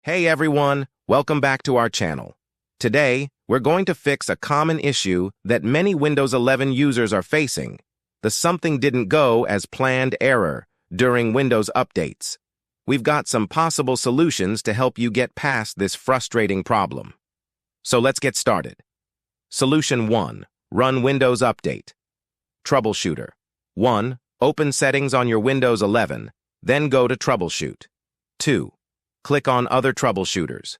Hey everyone, welcome back to our channel. Today, we're going to fix a common issue that many Windows 11 users are facing, the something didn't go as planned error during Windows updates. We've got some possible solutions to help you get past this frustrating problem. So let's get started. Solution 1. Run Windows Update. Troubleshooter. 1. Open Settings on your Windows 11, then go to Troubleshoot. 2. Click on Other Troubleshooters.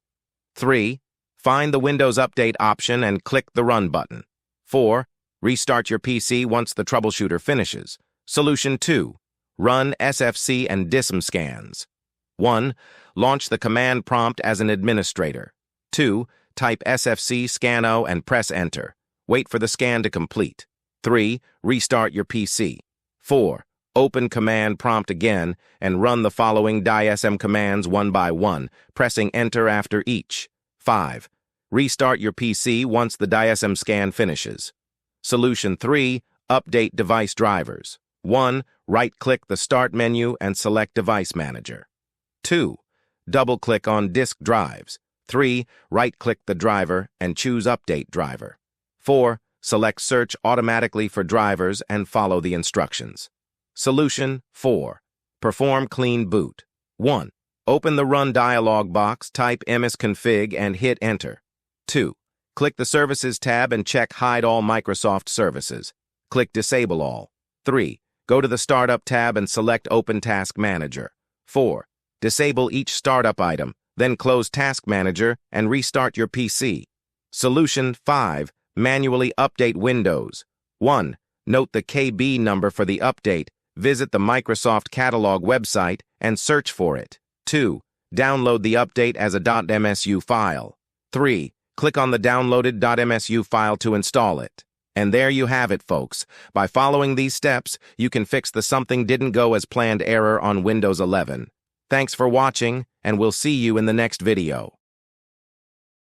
3. Find the Windows Update option and click the Run button. 4. Restart your PC once the Troubleshooter finishes. Solution 2. Run SFC and DISM Scans. 1. Launch the command prompt as an administrator. 2. Type SFC scannow and press Enter. Wait for the scan to complete. 3. Restart your PC. 4. Open command prompt again and run the following DISM commands one by one, pressing Enter after each. 5. Restart your PC once the DISM scan finishes. Solution 3. Update device drivers. 1. Right-click the Start menu and select Device Manager. 2. Double-click on disk drives. 3. Right-click the driver and choose Update driver. 4. Select Search automatically for drivers and follow the instructions. Solution 4. Perform clean boot. 1. Open the Run dialog box, type msconfig and hit Enter. 2. Click the Services tab and check Hide all Microsoft services. Click Disable all. 3. Go to the Startup tab and select Open Task Manager. 4. Disable each startup item, then close Task Manager and restart your PC. Solution 5. Manually update Windows. 1. Note the KB number for the update. Visit the Microsoft Catalog website and search for it. 2. Download the update as a .msu file. 3. Click on the downloaded .msu file to install it. And there you have it, folks. By following these steps, you can fix the something didn't go as planned error on Windows 11. Thanks for watching, and we'll see you in the next video.